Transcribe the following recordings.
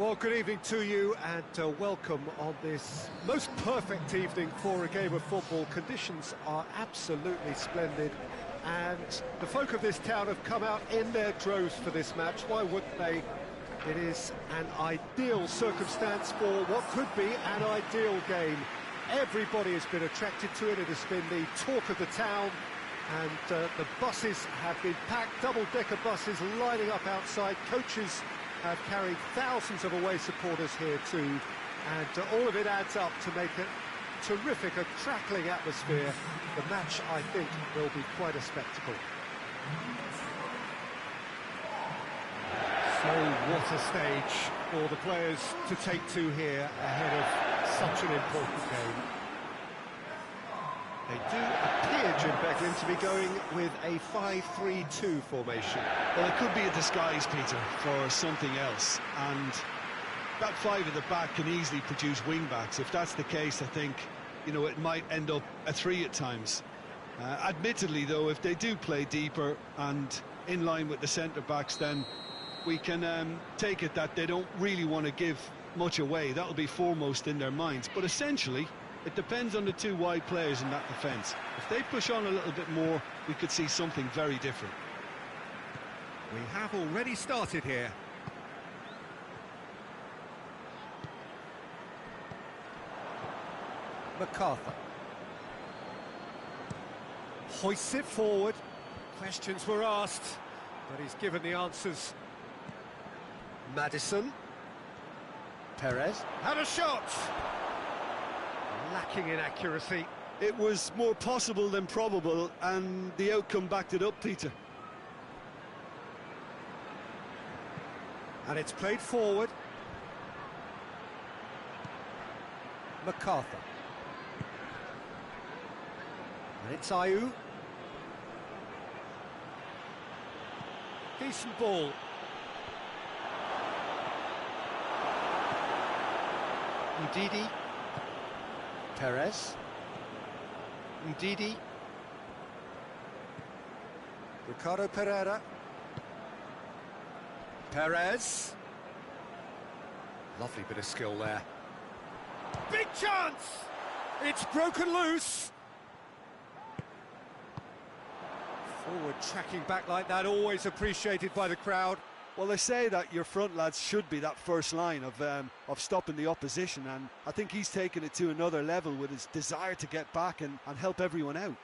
Well, good evening to you and welcome on this most perfect evening for a game of football. Conditions are absolutely splendid and the folk of this town have come out in their droves for this match. Why wouldn't they? It is an ideal circumstance for what could be an ideal game. Everybody has been attracted to it. It has been the talk of the town, and the buses have been packed, double-decker buses lining up outside. Coaches have carried thousands of away supporters here too, and all of it adds up to make it terrific, a crackling atmosphere. The match, I think, will be quite a spectacle. So what a stage for the players to take to here ahead of such an important game. They do appear, Jim Becklin, to be going with a 5-3-2 formation. Well, it could be a disguise, Peter, for something else, and that five at the back can easily produce wing-backs. If that's the case, I think, you know, it might end up a three at times. Admittedly, though, if they do play deeper and in line with the centre-backs, then we can take it that they don't really want to give much away. That'll be foremost in their minds. But essentially, it depends on the two wide players in that defence. If they push on a little bit more, we could see something very different. We have already started here. MacArthur hoists it forward. Questions were asked, but he's given the answers. Madison. Perez had a shot. Lacking in accuracy. It was more possible than probable, and the outcome backed it up, Peter. And it's played forward. MacArthur. And it's Ayew. Decent ball. Ndidi. Perez. Ndidi. Ricardo Pereira. Perez. Lovely bit of skill there. Big chance! It's broken loose. Forward tracking back like that, always appreciated by the crowd. Well, they say that your front lads should be that first line of stopping the opposition, and I think he's taken it to another level with his desire to get back and help everyone out.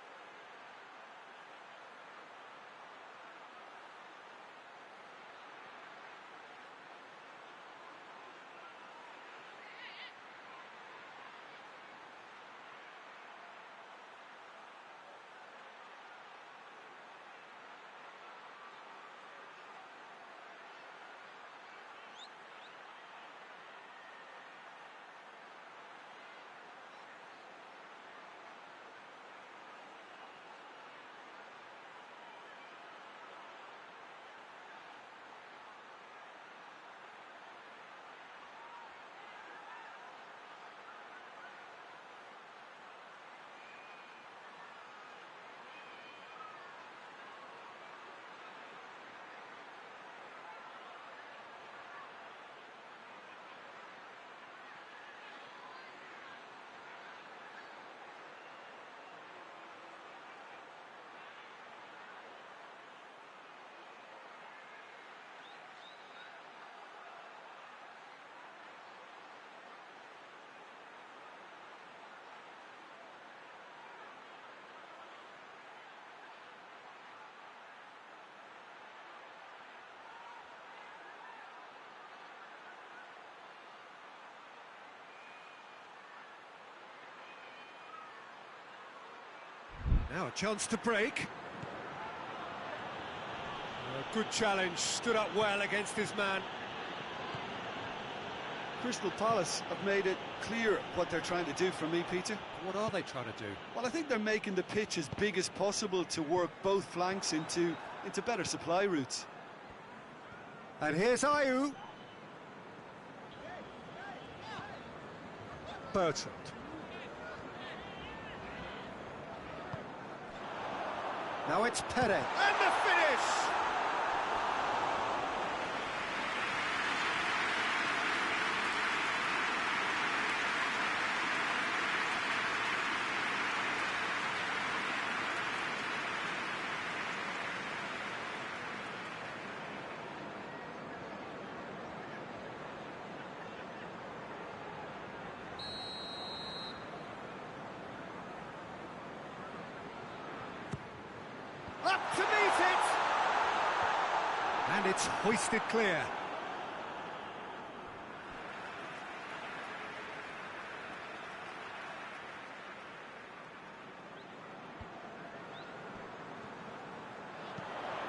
Now a chance to break. A good challenge, stood up well against his man. Crystal Palace have made it clear what they're trying to do for me, Peter. What are they trying to do? Well, I think they're making the pitch as big as possible to work both flanks into better supply routes. And here's Ayew. Bertrand. Now it's Perez. And the finish! Up to meet it! And it's hoisted clear.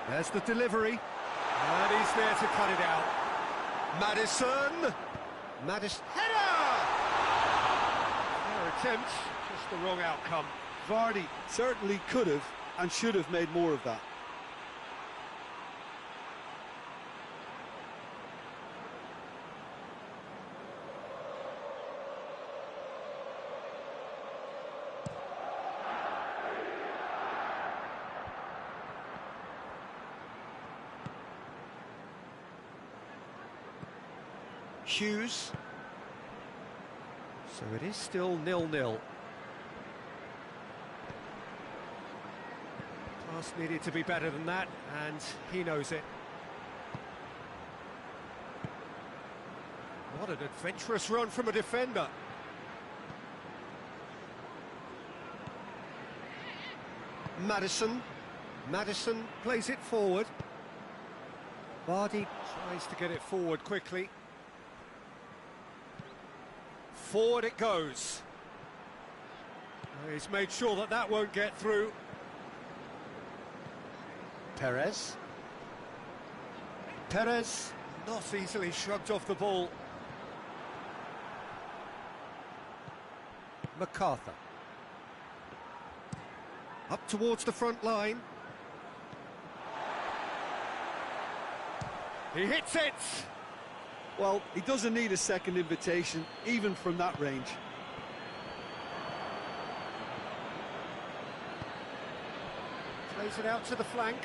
There's the delivery. And he's there to cut it out. Madison! Header! Fair attempt, just the wrong outcome. Vardy certainly could have and should have made more of that. Hughes. So it is still 0-0. Pass needed to be better than that, and he knows it. What an adventurous run from a defender. Madison plays it forward. Vardy tries to get it forward quickly. Forward it goes. He's made sure that that won't get through. Perez not easily shrugged off the ball. MacArthur. Up towards the front line. He hits it! Well, he doesn't need a second invitation, even from that range. Plays it out to the flank.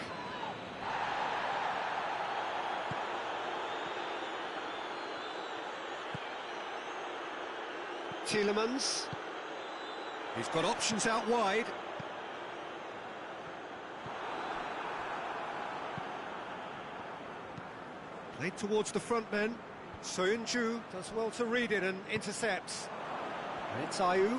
Tielemans. He's got options out wide. Played towards the front men. Soyuncu does well to read it and intercepts. And it's Ayew.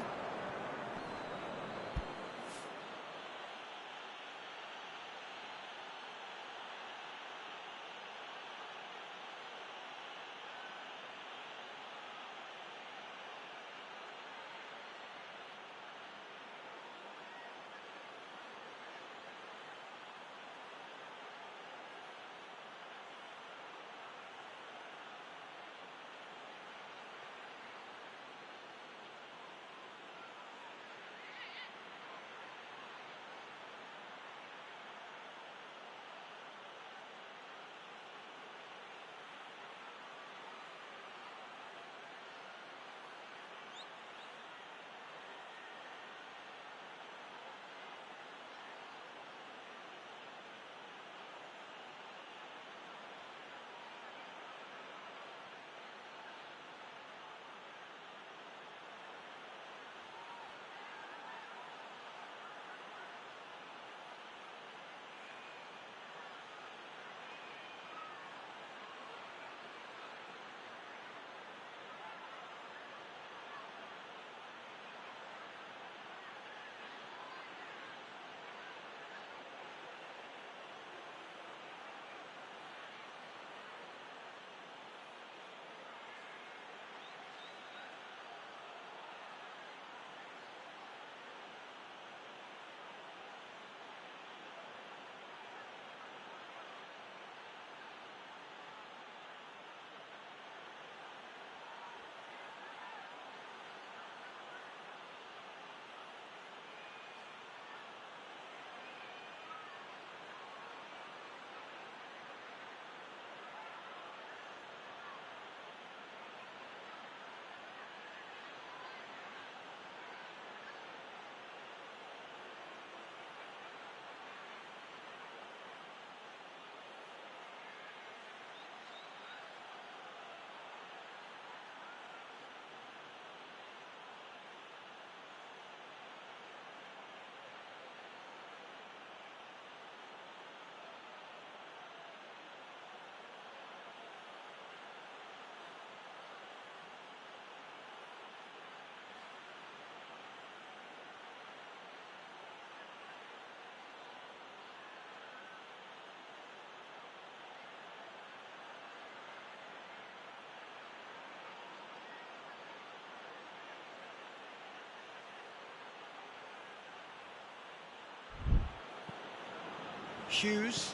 Hughes.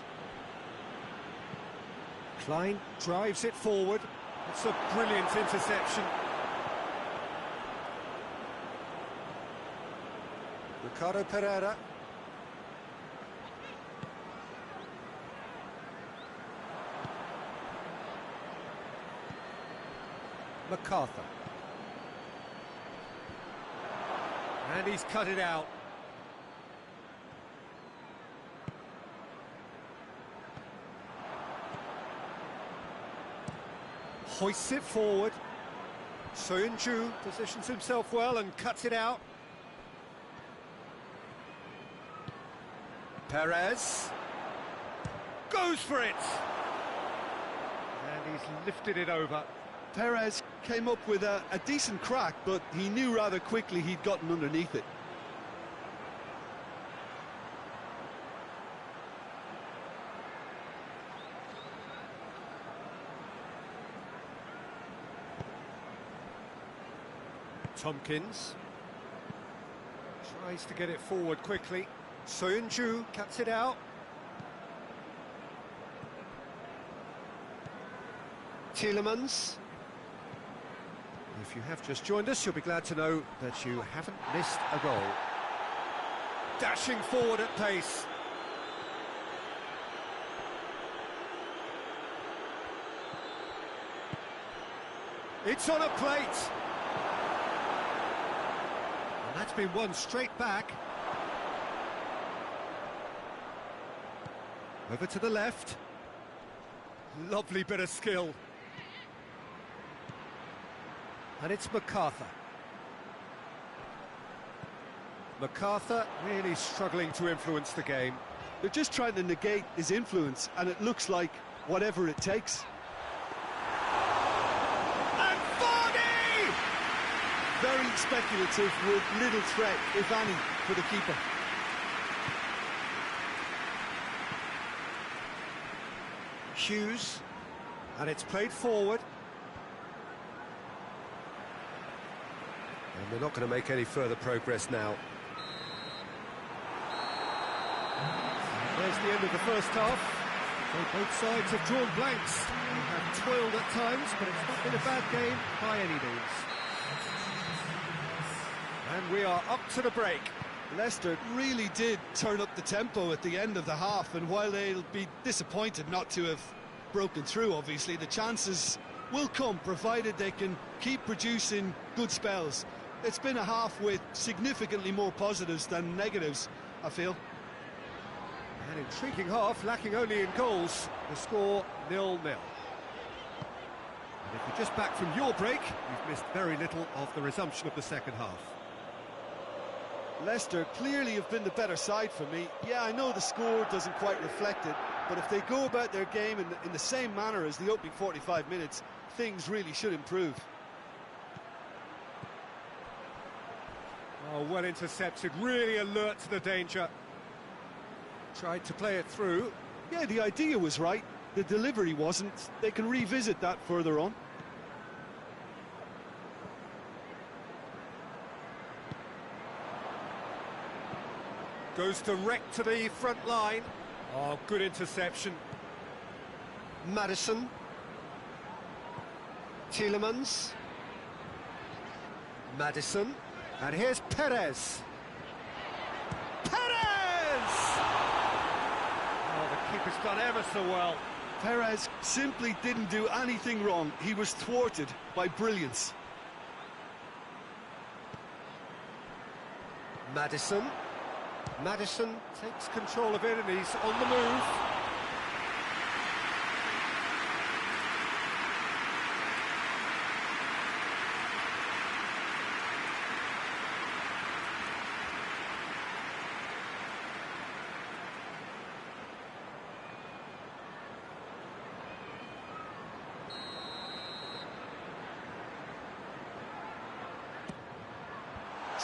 Klein drives it forward. It's a brilliant interception. Ricardo Pereira. MacArthur. And he's cut it out. Hoists it forward. Soyuncu positions himself well and cuts it out. Perez goes for it. And he's lifted it over. Perez came up with a decent crack, but he knew rather quickly he'd gotten underneath it. Tompkins tries to get it forward quickly. Soyuncu cuts it out. Tielemans. If you have just joined us, you'll be glad to know that you haven't missed a goal. Dashing forward at pace. It's on a plate. And that's been won straight back. Over to the left. Lovely bit of skill. And it's MacArthur. MacArthur really struggling to influence the game. They're just trying to negate his influence, and it looks like whatever it takes. And Vardy! Very speculative with little threat, if any, for the keeper. Hughes. And it's played forward. And they're not going to make any further progress now. There's the end of the first half. So both sides have drawn blanks. They have toiled at times, but it's not been a bad game by any means. And we are up to the break. Leicester really did turn up the tempo at the end of the half, and while they'll be disappointed not to have broken through, obviously, the chances will come, provided they can keep producing good spells. It's been a half with significantly more positives than negatives, I feel. An intriguing half, lacking only in goals. The score 0-0. And if you're just back from your break, you've missed very little of the resumption of the second half. Leicester clearly have been the better side for me. Yeah, I know the score doesn't quite reflect it, but if they go about their game in the same manner as the opening 45 minutes, things really should improve. Oh, well intercepted, really alert to the danger. Tried to play it through. Yeah, the idea was right, the delivery wasn't. They can revisit that further on. Goes direct to the front line. Oh, good interception. Maddison. Tielemans. Maddison. And here's Perez. Perez! Oh, the keeper's done ever so well. Perez simply didn't do anything wrong. He was thwarted by brilliance. Maddison. Maddison takes control of it and he's on the move.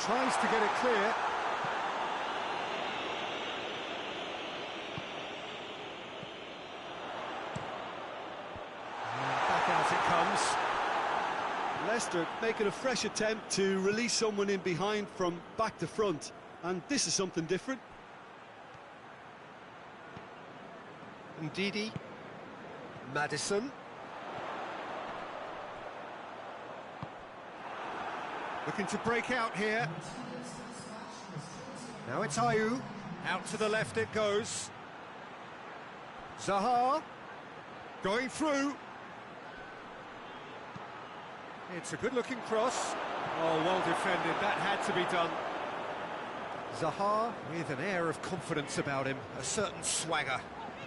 Tries to get it clear. Leicester making a fresh attempt to release someone in behind from back to front, and this is something different. Ndidi. Maddison. Looking to break out here. Now it's Ayew. Out to the left it goes. Zaha. Going through. It's a good-looking cross. Oh, well defended. That had to be done. Zaha with an air of confidence about him, a certain swagger.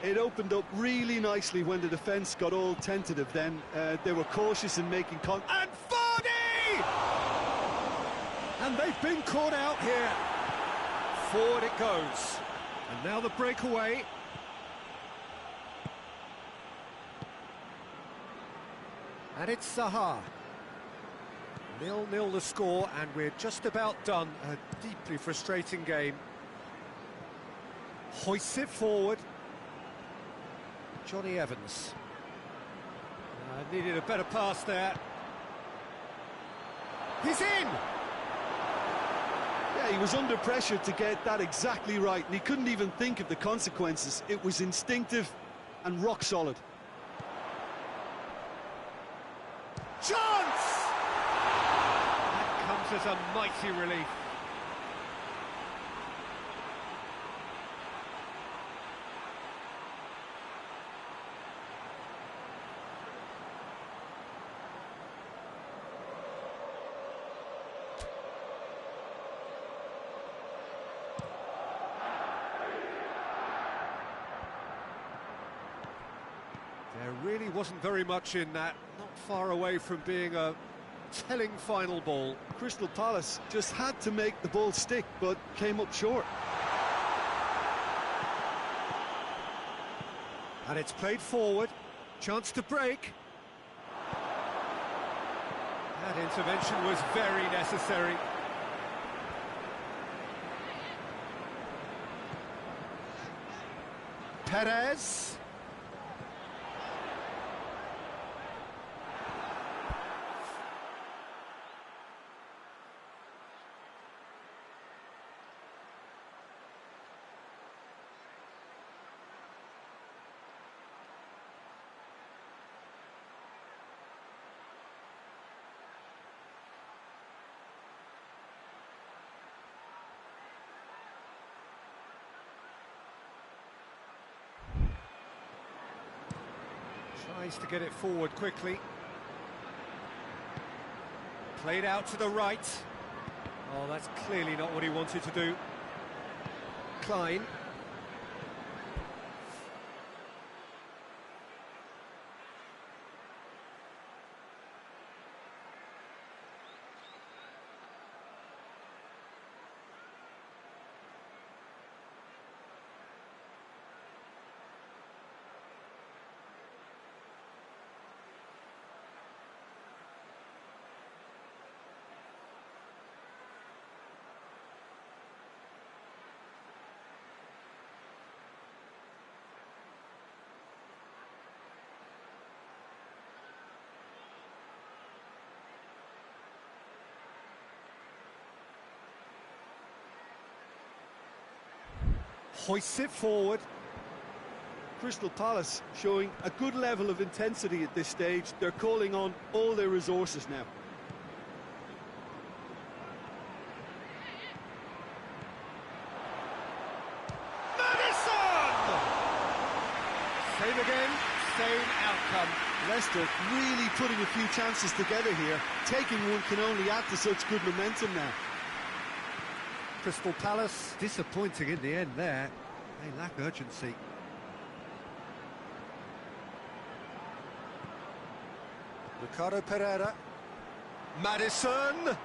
It opened up really nicely when the defence got all tentative then. They were cautious in making And Vardy! And they've been caught out here. Forward it goes. And now the breakaway. And it's Zaha. 0-0 the score, and we're just about done. A deeply frustrating game. Hoists it forward. Johnny Evans. Needed a better pass there. He's in! Yeah, he was under pressure to get that exactly right, and he couldn't even think of the consequences. It was instinctive and rock solid. Chance! That comes as a mighty relief. There really wasn't very much in that, not far away from being a telling final ball. Crystal Palace just had to make the ball stick, but came up short. And it's played forward, chance to break. That intervention was very necessary. Perez. Tries to get it forward quickly. Played out to the right. Oh, that's clearly not what he wanted to do. Klein. Hoists it forward. Crystal Palace showing a good level of intensity at this stage. They're calling on all their resources now. Maddison! Same again, same outcome. Leicester really putting a few chances together here. Taking one can only add to such good momentum now. Crystal Palace disappointing in the end there. They lack urgency. Ricardo Pereira. Maddison!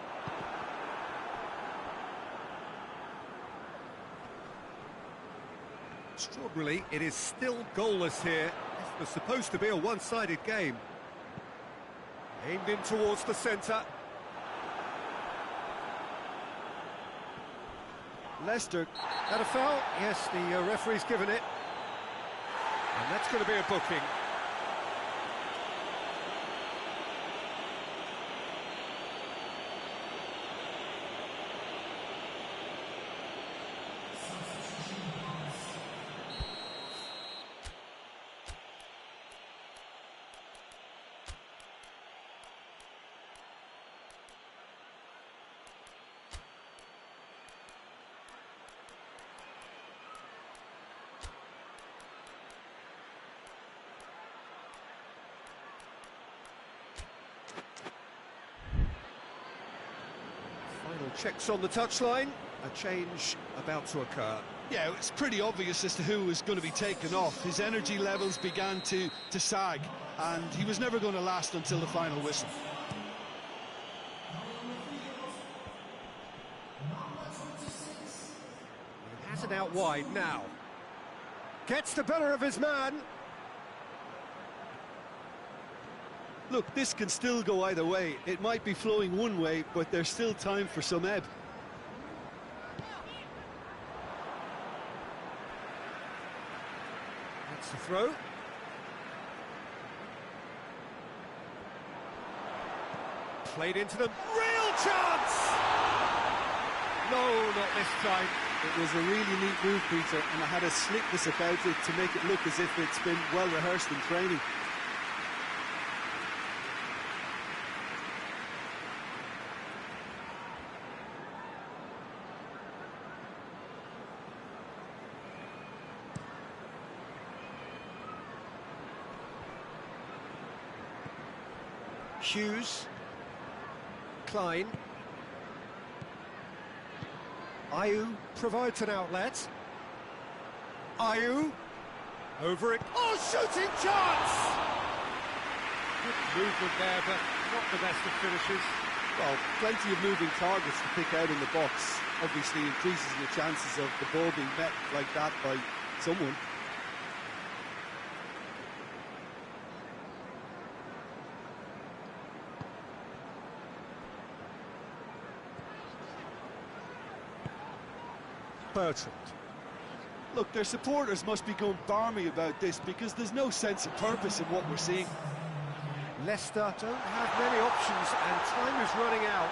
Extraordinarily, it is still goalless here. This was supposed to be a one-sided game. Aimed in towards the centre. Leicester. That a foul? Yes, the referee's given it. And that's going to be a booking. Checks on the touchline, a change about to occur. Yeah, it's pretty obvious as to who was going to be taken off. His energy levels began to sag, and he was never going to last until the final whistle. He has it out wide now. Gets the better of his man. Look, this can still go either way. It might be flowing one way, but there's still time for some ebb. That's the throw. Played into them. Real chance! No, not this time. It was a really neat move, Peter, and I had a slickness about it to make it look as if it's been well rehearsed in training. Hughes, Klein, Ayew provides an outlet. Ayew, over it. Oh, shooting chance! Good movement there, but not the best of finishes. Well, plenty of moving targets to pick out in the box. Obviously increases the chances of the ball being met like that by someone. Bertrand. Look, their supporters must be going barmy about this because there's no sense of purpose in what we're seeing. Leicester don't have many options and time is running out.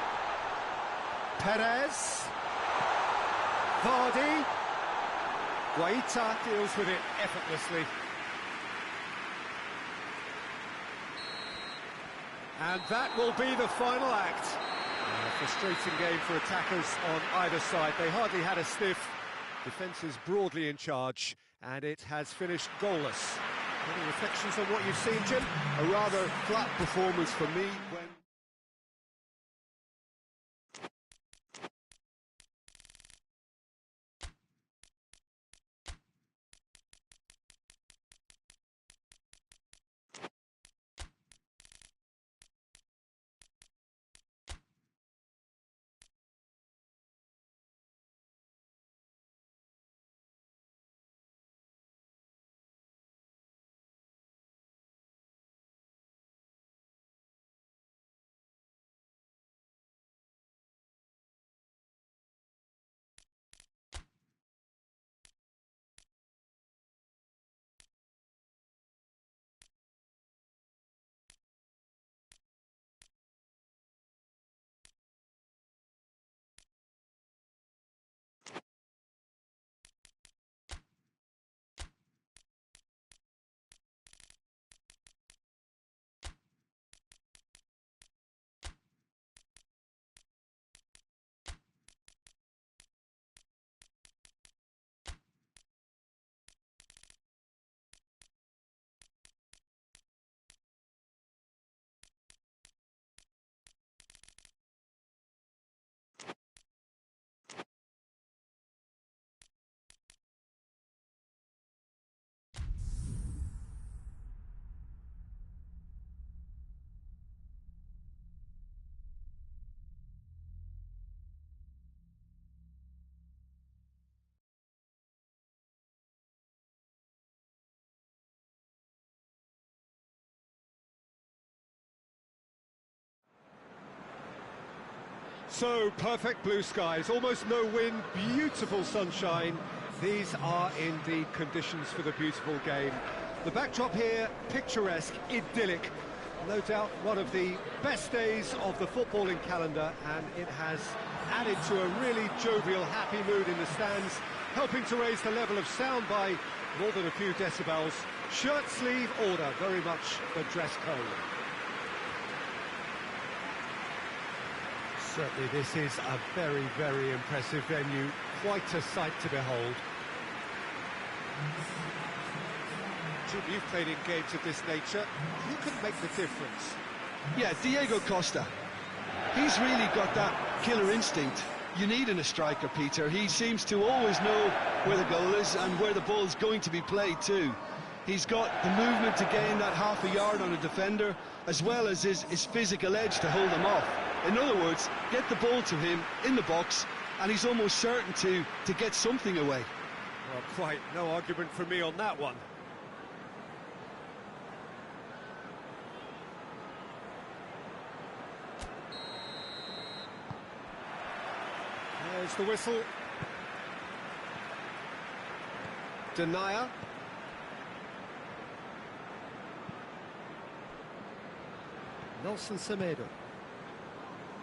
Perez. Vardy. Guaita deals with it effortlessly. And that will be the final act. A frustrating game for attackers on either side. They hardly had a sniff. Defence is broadly in charge, and it has finished goalless. Any reflections on what you've seen, Jim? A rather flat performance for me when... So, perfect blue skies, almost no wind, beautiful sunshine. These are indeed conditions for the beautiful game. The backdrop here, picturesque, idyllic. No doubt one of the best days of the footballing calendar, and it has added to a really jovial, happy mood in the stands, helping to raise the level of sound by more than a few decibels. Shirt sleeve order, very much the dress code. Certainly this is a very, very impressive venue, quite a sight to behold. Jim, you've played in games of this nature. Who can make the difference? Yeah, Diego Costa. He's really got that killer instinct. you need in a striker, Peter. He seems to always know where the goal is and where the ball's going to be played too. He's got the movement to gain that half a yard on a defender, as well as his physical edge to hold him off. In other words, get the ball to him in the box, and he's almost certain to get something away. Well, quite no argument from me on that one. There's the whistle. Denier. Nelson Semedo.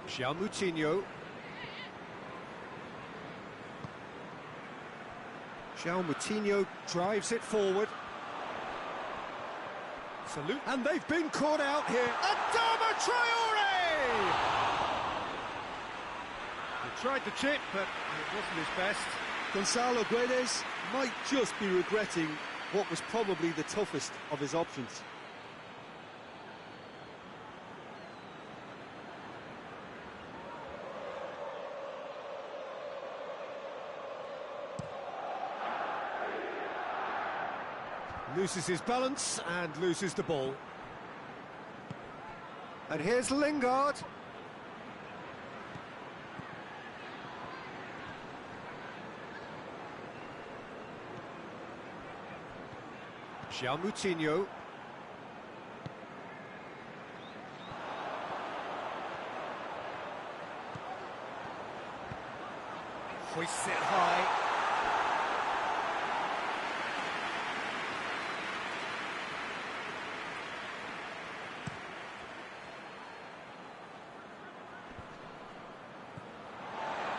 João Moutinho. João Moutinho drives it forward. Salute. And they've been caught out here. Adama Traore! He tried the chip, but it wasn't his best. Gonzalo Guedes might just be regretting what was probably the toughest of his options. Loses his balance and loses the ball. And here's Lingard. João Moutinho. Hoists it high.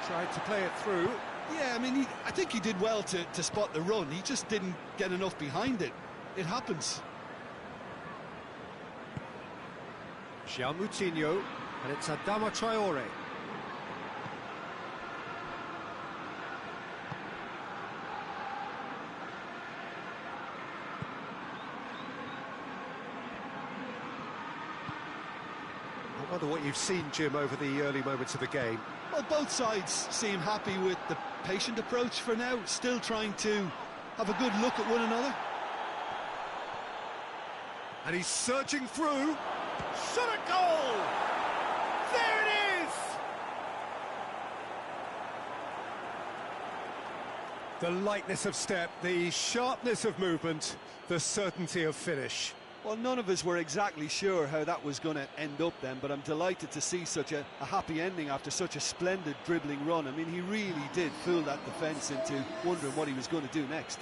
Tried to play it through. Yeah, I mean, I think he did well to spot the run. He just didn't get enough behind it. It happens. João Moutinho, and it's Adama Traore. I wonder what you've seen, Jim, over the early moments of the game. Well, both sides seem happy with the patient approach for now, still trying to have a good look at one another. And he's surging through. Shot at goal! There it is! The lightness of step, the sharpness of movement, the certainty of finish. Well, none of us were exactly sure how that was going to end up then, but I'm delighted to see such a happy ending after such a splendid dribbling run. I mean, he really did fool that defence into wondering what he was going to do next.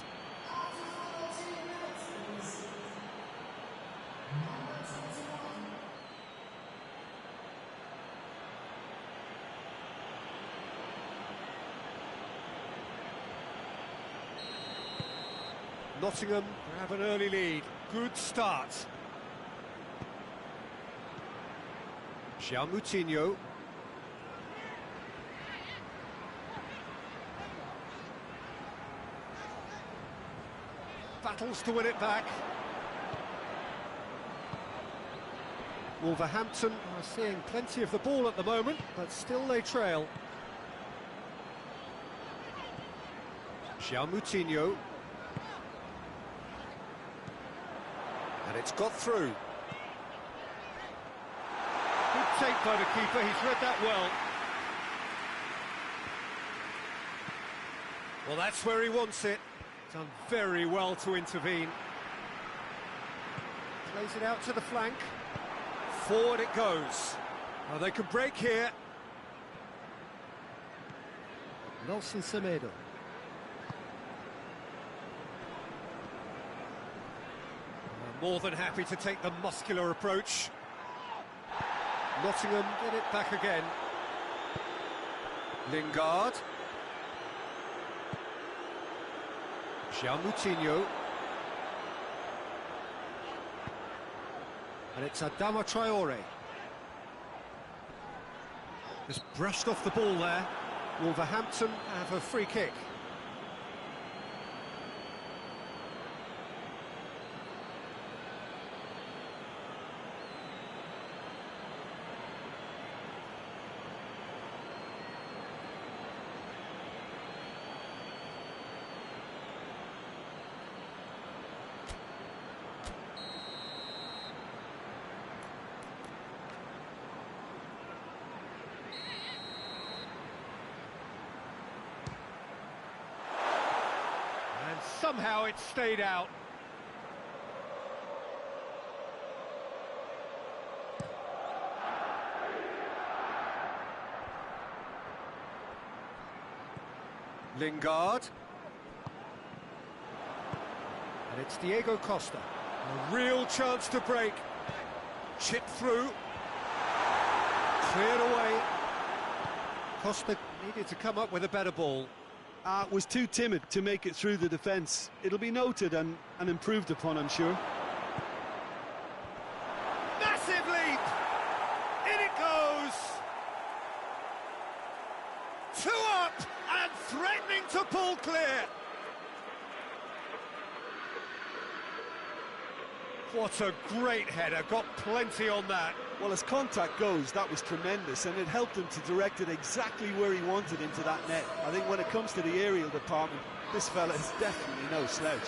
Nottingham have an early lead. Good start. João Moutinho. Battles to win it back. Wolverhampton are seeing plenty of the ball at the moment, but still they trail. João Moutinho. And it's got through. Good take by the keeper, he's read that well. Well, that's where he wants it. Done very well to intervene. Plays it out to the flank. Forward it goes. Now they can break here. Nelson Semedo. More than happy to take the muscular approach. Nottingham get it back again. Lingard. João Moutinho. And it's Adama Traore. Just brushed off the ball there. Wolverhampton have a free kick. somehow it stayed out. Lingard. And it's Diego Costa. A real chance to break. Chip through. Cleared away. Costa needed to come up with a better ball. Was too timid to make it through the defence. It'll be noted and improved upon, I'm sure. Massive leap! In it goes! 2 up and threatening to pull clear. What a great header, got plenty on that. Well, as contact goes, that was tremendous, and it helped him to direct it exactly where he wanted into that net. I think when it comes to the aerial department, this fella is definitely no slouch.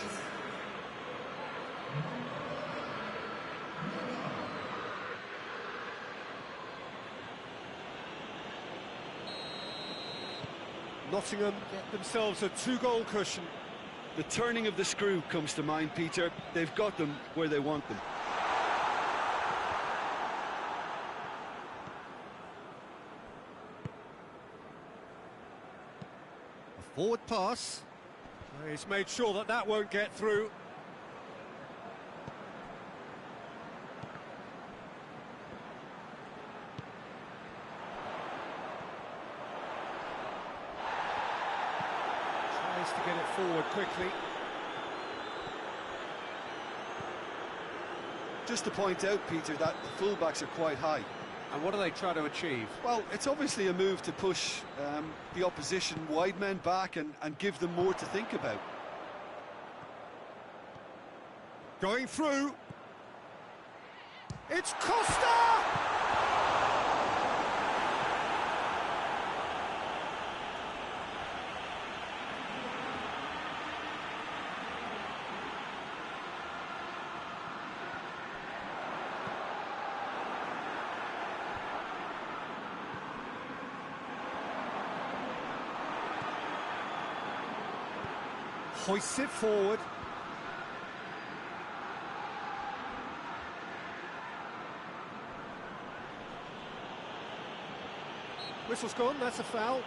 Nottingham get themselves a 2-goal cushion. The turning of the screw comes to mind, Peter. They've got them where they want them. A forward pass. He's made sure that that won't get through. To get it forward quickly. Just to point out, Peter, that the fullbacks are quite high. And what do they try to achieve? Well, it's obviously a move to push the opposition wide men back and give them more to think about. Going through. It's Costa! Hoists it forward. Whistle's gone, that's a foul.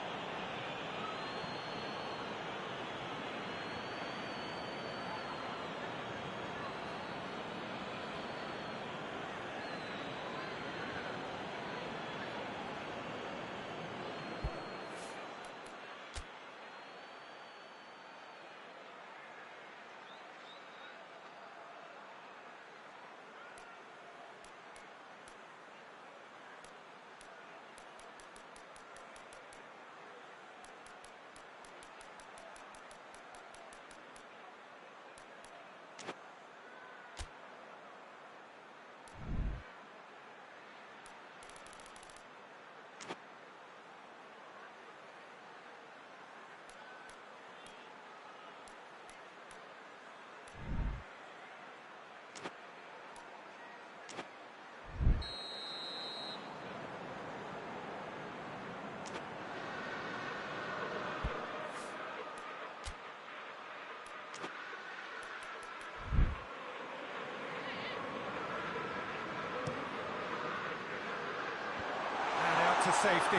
To safety.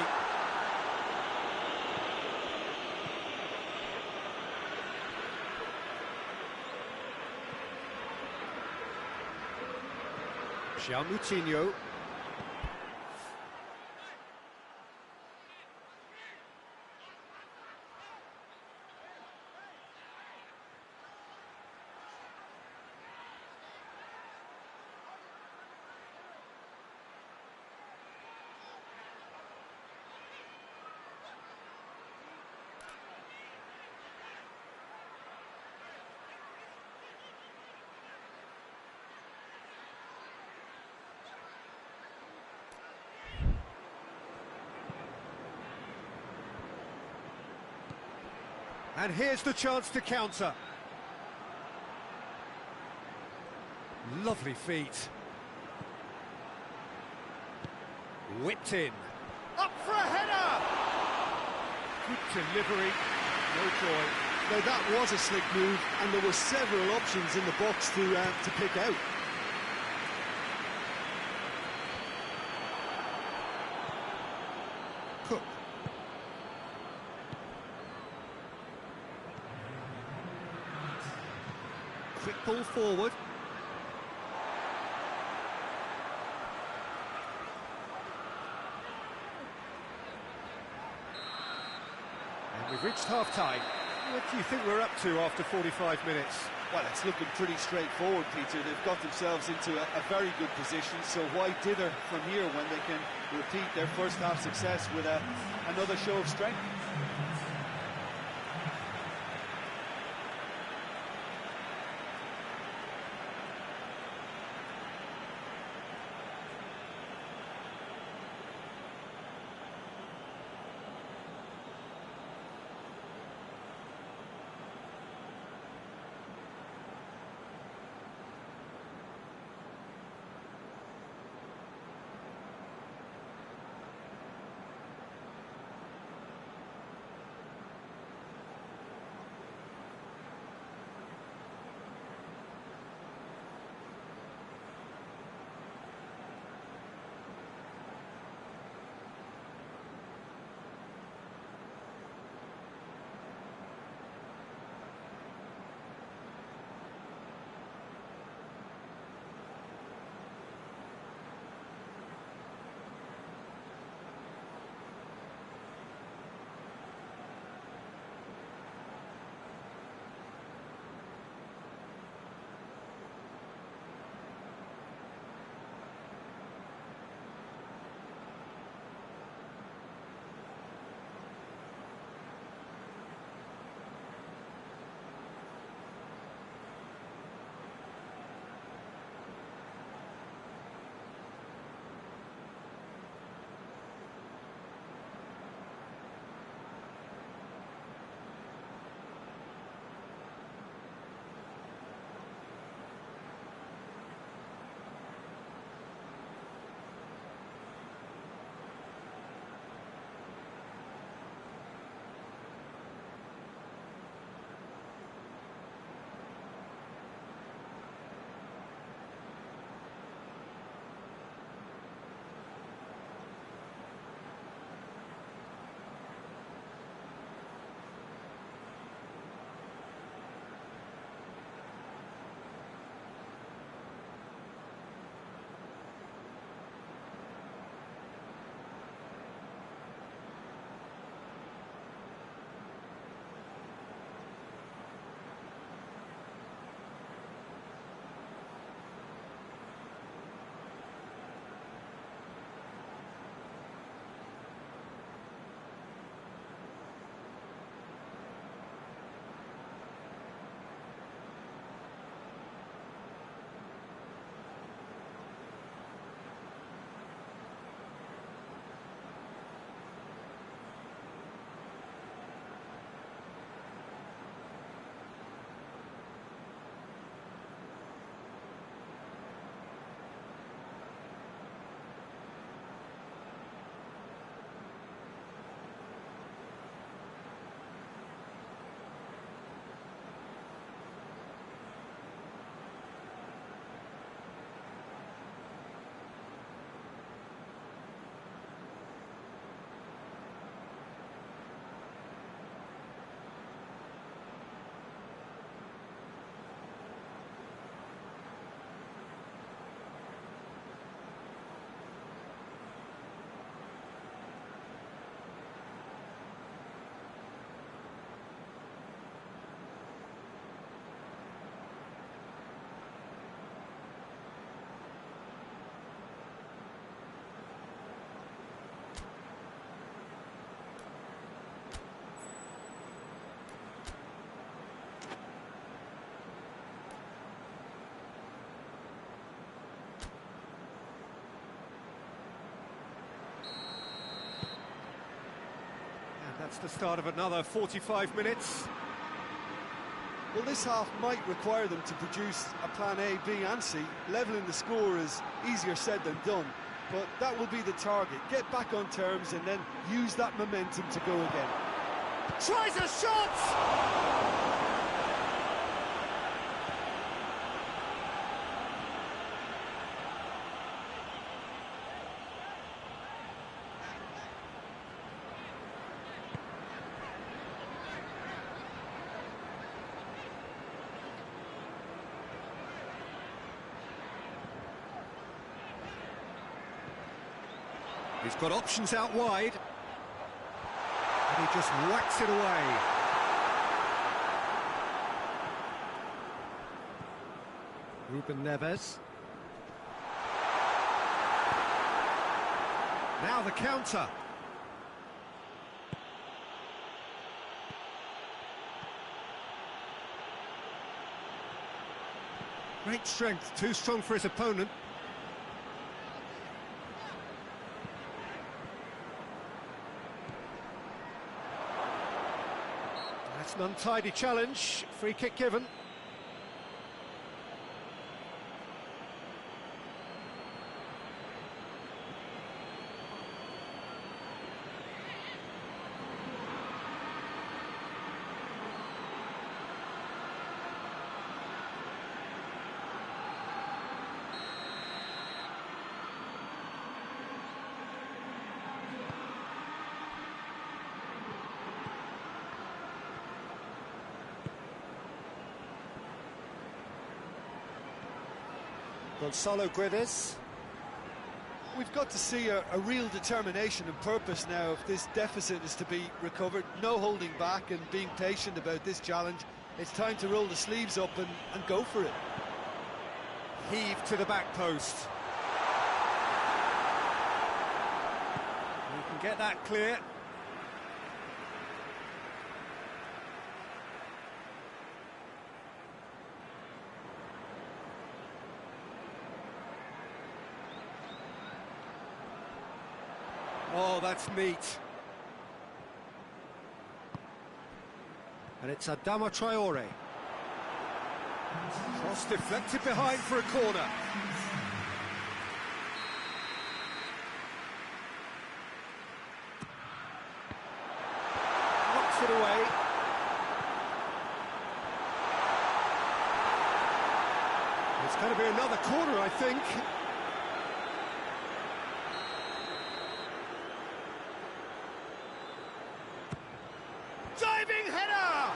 Moutinho. And here's the chance to counter. Lovely feet. Whipped in. Up for a header! Good delivery. No joy. Now that was a slick move, and there were several options in the box to pick out. Cook. Quick ball forward. And we've reached half-time. What do you think we're up to after 45 minutes? Well, it's looking pretty straightforward, Peter. They've got themselves into a very good position, so why dither from here when they can repeat their first half success with another show of strength? That's the start of another 45 minutes. Well, this half might require them to produce a plan A, B and C. Levelling the score is easier said than done, but that will be the target. Get back on terms and then use that momentum to go again. Tries a shot! He's got options out wide. And he just whacks it away. Ruben Neves. Now the counter. Great strength, too strong for his opponent. That's an untidy challenge, free kick given. Gonzalo Guedes. We've got to see a real determination and purpose now if this deficit is to be recovered. No holding back and being patient about this challenge. It's time to roll the sleeves up and go for it. Heave to the back post. You can get that clear. Oh, that's neat. And it's Adama Traore. Cross deflected behind for a corner. Knocks it away. It's going to be another corner, I think. Diving header!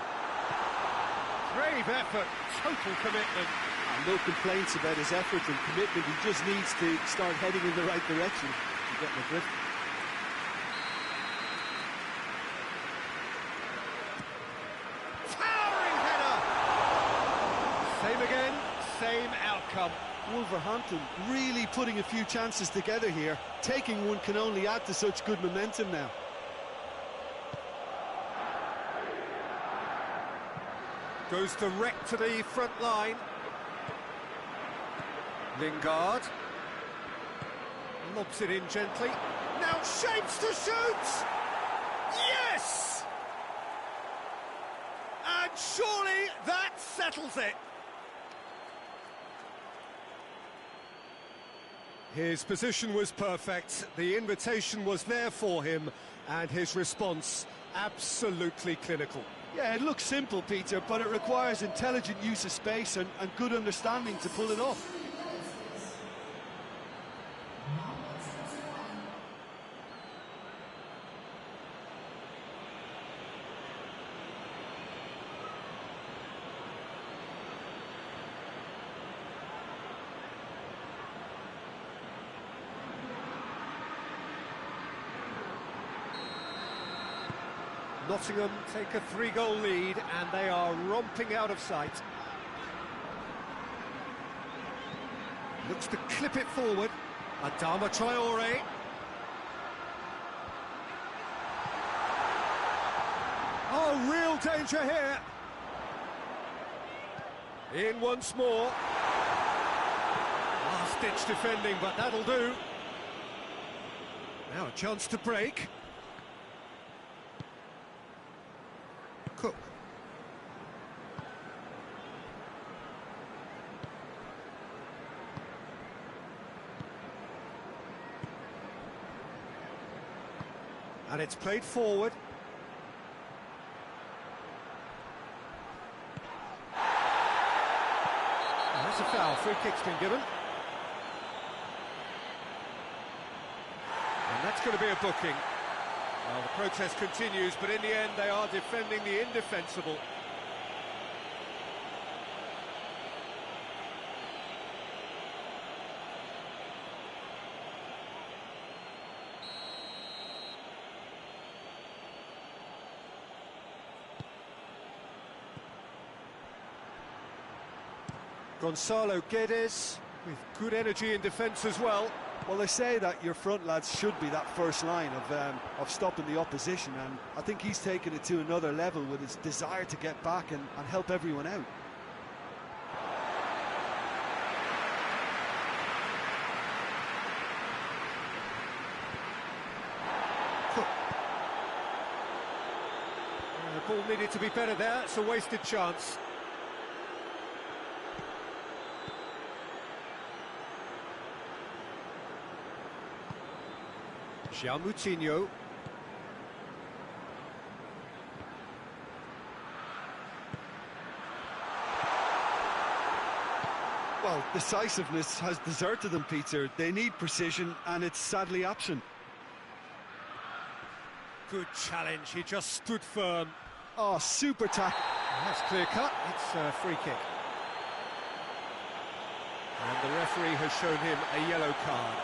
Brave effort, total commitment. And no complaints about his effort and commitment. He just needs to start heading in the right direction to get the grip. Towering header! Same again, same outcome. Wolverhampton really putting a few chances together here. Taking one can only add to such good momentum now. Goes direct to the front line. Lingard. Lobs it in gently. Now shapes to shoot! Yes! And surely that settles it. His position was perfect, the invitation was there for him, and his response absolutely clinical. Yeah, it looks simple, Peter, but it requires intelligent use of space and good understanding to pull it off. Nottingham take a 3-goal lead and they are romping out of sight. Looks to clip it forward. Adama Traore. Oh, real danger here. In once more. Last-ditch defending, but that'll do. Now a chance to break. Cook. And it's played forward. That's a foul. Free kick's been given. And that's going to be a booking. Well, the protest continues, but in the end they are defending the indefensible. Gonzalo Guedes with good energy in defence as well. Well, they say that your front lads should be that first line of stopping the opposition, and I think he's taken it to another level with his desire to get back and help everyone out. The ball needed to be better there. It's a wasted chance. João Moutinho. Well, decisiveness has deserted them, Peter. They need precision, and it's sadly absent. Good challenge, he just stood firm. Oh, super tackle. That's clear cut, it's a free kick. And the referee has shown him a yellow card.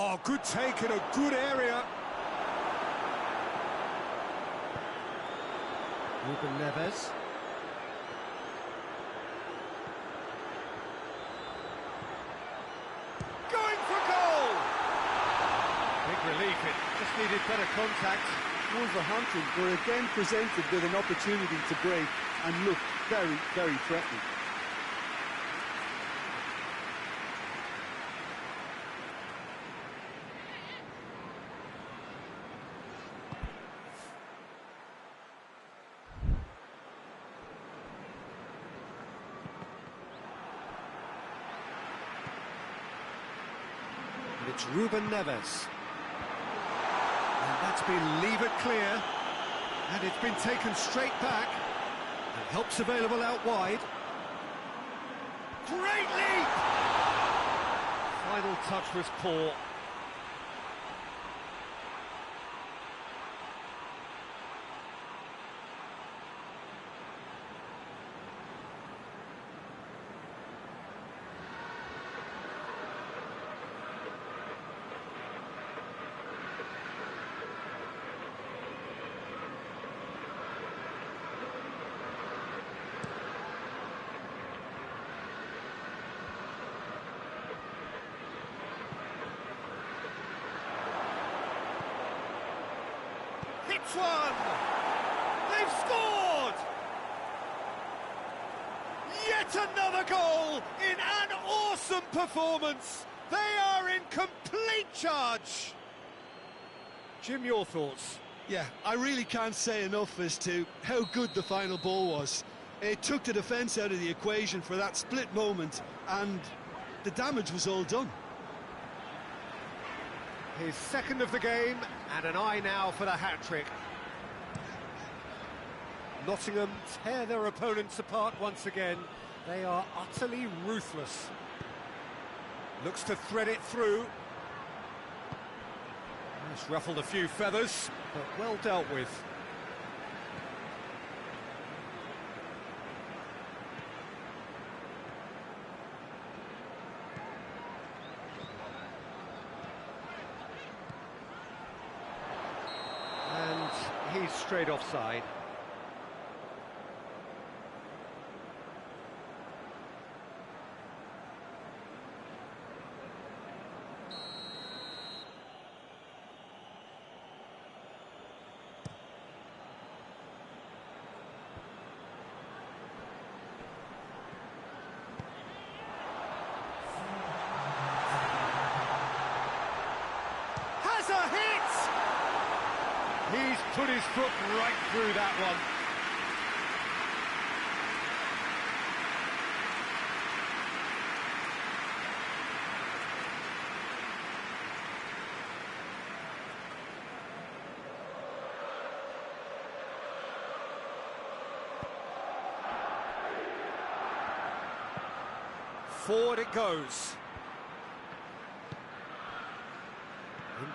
Oh, good take in a good area. Ruben Neves. Going for goal! Big relief, it just needed better contact. Wolverhampton were again presented with an opportunity to break and look very, very threatening. It's Ruben Neves. And that's been levered clear. And it's been taken straight back. And help's available out wide. Great leap! Final touch was poor. Hits one! They've scored! Yet another goal in an awesome performance! They are in complete charge! Jim, your thoughts? Yeah, I really can't say enough as to how good the final ball was. It took the defence out of the equation for that split moment, and the damage was all done. His second of the game, and an eye now for the hat-trick. Nottingham tear their opponents apart once again. They are utterly ruthless. Looks to thread it through. It's ruffled a few feathers, but well dealt with. He's straight offside. Has a hit! He's put his foot right through that one. Forward it goes.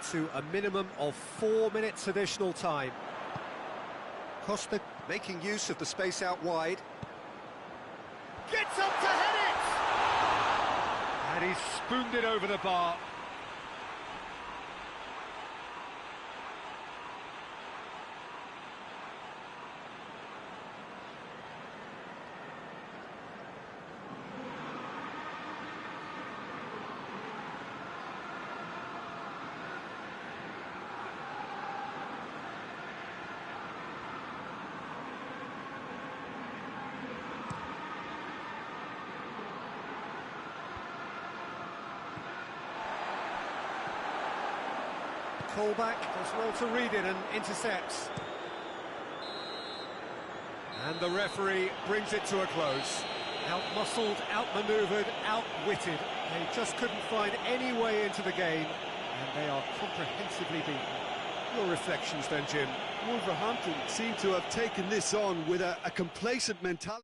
Into a minimum of 4 minutes additional time. Costa making use of the space out wide. Gets up to head it! And he's spooned it over the bar. Callback, does well to read it and intercepts. And the referee brings it to a close. Out-muscled, out-manoeuvred, outwitted. They just couldn't find any way into the game, and they are comprehensively beaten. Your reflections then, Jim? Wolverhampton seem to have taken this on with a complacent mentality.